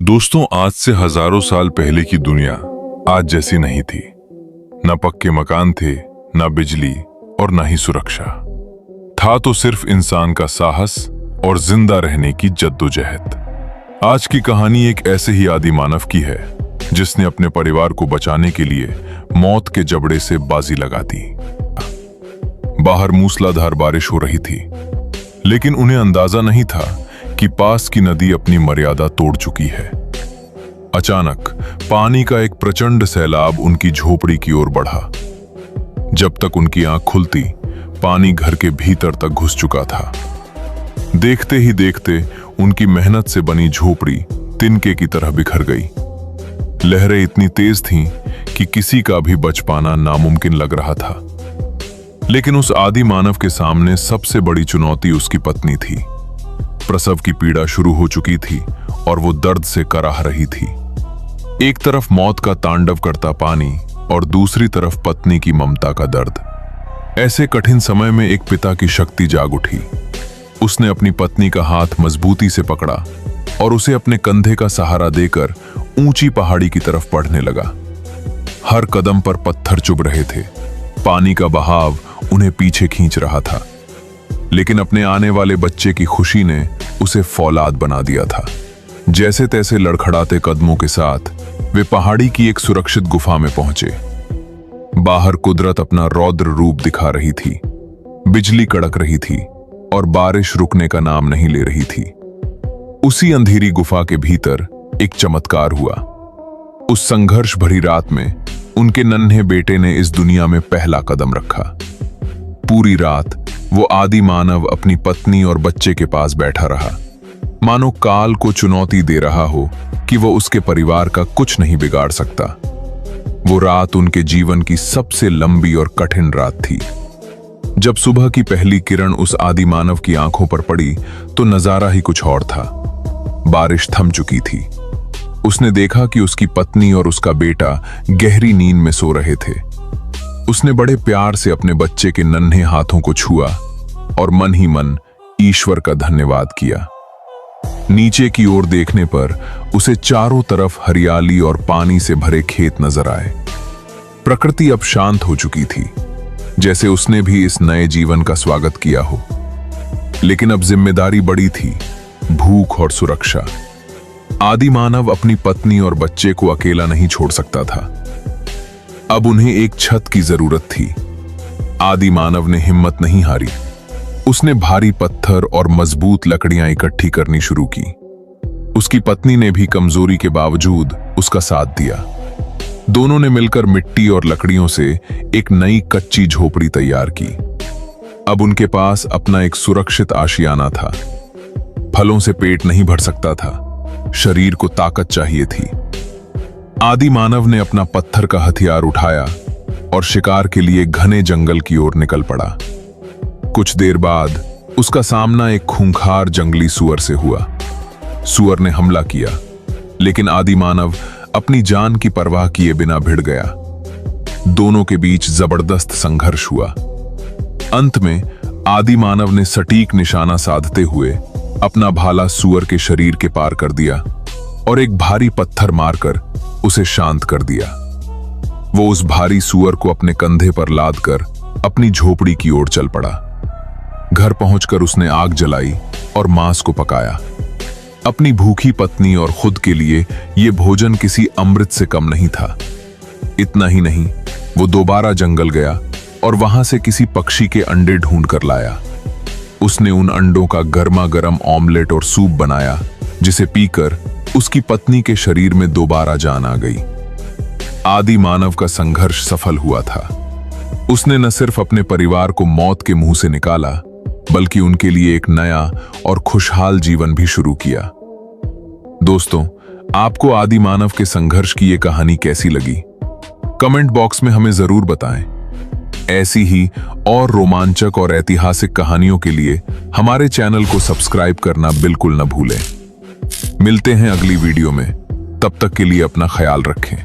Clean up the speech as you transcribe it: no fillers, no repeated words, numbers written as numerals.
दोस्तों, आज से हजारों साल पहले की दुनिया आज जैसी नहीं थी। न पक्के मकान थे, न बिजली और न ही सुरक्षा। था तो सिर्फ इंसान का साहस और जिंदा रहने की जद्दोजहद। आज की कहानी एक ऐसे ही आदि मानव की है जिसने अपने परिवार को बचाने के लिए मौत के जबड़े से बाजी लगा दी। बाहर मूसलाधार बारिश हो रही थी, लेकिन उन्हें अंदाजा नहीं था कि पास की नदी अपनी मर्यादा तोड़ चुकी है। अचानक पानी का एक प्रचंड सैलाब उनकी झोपड़ी की ओर बढ़ा। जब तक उनकी आंख खुलती, पानी घर के भीतर तक घुस चुका था। देखते ही देखते उनकी मेहनत से बनी झोपड़ी तिनके की तरह बिखर गई। लहरें इतनी तेज थीं कि किसी का भी बच पाना नामुमकिन लग रहा था। लेकिन उस आदि मानव के सामने सबसे बड़ी चुनौती उसकी पत्नी थी। प्रसव की पीड़ा शुरू हो चुकी थी और वो दर्द से कराह रही थी। एक तरफ मौत का तांडव करता पानी और दूसरी तरफ पत्नी की ममता का दर्द। ऐसे कठिन समय में एक पिता की शक्ति जाग उठी। उसने अपनी पत्नी का हाथ मजबूती से पकड़ा और उसे अपने कंधे का सहारा देकर ऊंची पहाड़ी की तरफ बढ़ने लगा। हर कदम पर पत्थर चुभ रहे थे। पानी का बहाव उन्हें पीछे खींच रहा था, लेकिन अपने आने वाले बच्चे की खुशी ने उसे फौलाद बना दिया था। जैसे तैसे लड़खड़ाते कदमों के साथ वे पहाड़ी की एक सुरक्षित गुफा में पहुंचे। बाहर कुदरत अपना रौद्र रूप दिखा रही थी। बिजली कड़क रही थी और बारिश रुकने का नाम नहीं ले रही थी। उसी अंधेरी गुफा के भीतर एक चमत्कार हुआ। उस संघर्ष भरी रात में उनके नन्हे बेटे ने इस दुनिया में पहला कदम रखा। पूरी रात वो आदि मानव अपनी पत्नी और बच्चे के पास बैठा रहा, मानो काल को चुनौती दे रहा हो कि वो उसके परिवार का कुछ नहीं बिगाड़ सकता। वो रात उनके जीवन की सबसे लंबी और कठिन रात थी। जब सुबह की पहली किरण उस आदि मानव की आंखों पर पड़ी तो नजारा ही कुछ और था। बारिश थम चुकी थी। उसने देखा कि उसकी पत्नी और उसका बेटा गहरी नींद में सो रहे थे। उसने बड़े प्यार से अपने बच्चे के नन्हे हाथों को छुआ और मन ही मन ईश्वर का धन्यवाद किया। नीचे की ओर देखने पर उसे चारों तरफ हरियाली और पानी से भरे खेत नजर आए। प्रकृति अब शांत हो चुकी थी, जैसे उसने भी इस नए जीवन का स्वागत किया हो। लेकिन अब जिम्मेदारी बड़ी थी, भूख और सुरक्षा। आदि मानव अपनी पत्नी और बच्चे को अकेला नहीं छोड़ सकता था। अब उन्हें एक छत की जरूरत थी। आदि मानव ने हिम्मत नहीं हारी। उसने भारी पत्थर और मजबूत लकड़ियां इकट्ठी करनी शुरू की। उसकी पत्नी ने भी कमजोरी के बावजूद उसका साथ दिया। दोनों ने मिलकर मिट्टी और लकड़ियों से एक नई कच्ची झोपड़ी तैयार की। अब उनके पास अपना एक सुरक्षित आशियाना था। फलों से पेट नहीं भर सकता था, शरीर को ताकत चाहिए थी। आदि मानव ने अपना पत्थर का हथियार उठाया और शिकार के लिए घने जंगल की ओर निकल पड़ा। कुछ देर बाद उसका सामना एक खूंखार जंगली सुअर से हुआ। सुअर ने हमला किया, लेकिन आदि मानव अपनी जान की परवाह किए बिना भिड़ गया। दोनों के बीच जबरदस्त संघर्ष हुआ। अंत में आदि मानव ने सटीक निशाना साधते हुए अपना भाला सुअर के शरीर के पार कर दिया और एक भारी पत्थर मारकर उसे शांत कर दिया। वो उस भारी सुअर को अपने कंधे पर लादकर अपनी झोपड़ी की ओर चल पड़ा। घर पहुंचकर उसने आग जलाई और मांस को पकाया। अपनी भूखी पत्नी और खुद के लिए यह भोजन किसी अमृत से कम नहीं था। इतना ही नहीं, वो दोबारा जंगल गया और वहां से किसी पक्षी के अंडे ढूंढ कर लाया। उसने उन अंडों का गर्मा गर्म ऑमलेट और सूप बनाया, जिसे पीकर उसकी पत्नी के शरीर में दोबारा जान आ गई। आदि मानव का संघर्ष सफल हुआ था। उसने न सिर्फ अपने परिवार को मौत के मुंह से निकाला, बल्कि उनके लिए एक नया और खुशहाल जीवन भी शुरू किया। दोस्तों, आपको आदि मानव के संघर्ष की यह कहानी कैसी लगी? कमेंट बॉक्स में हमें जरूर बताएं। ऐसी ही और रोमांचक और ऐतिहासिक कहानियों के लिए हमारे चैनल को सब्सक्राइब करना बिल्कुल न भूलें। मिलते हैं अगली वीडियो में। तब तक के लिए अपना ख्याल रखें।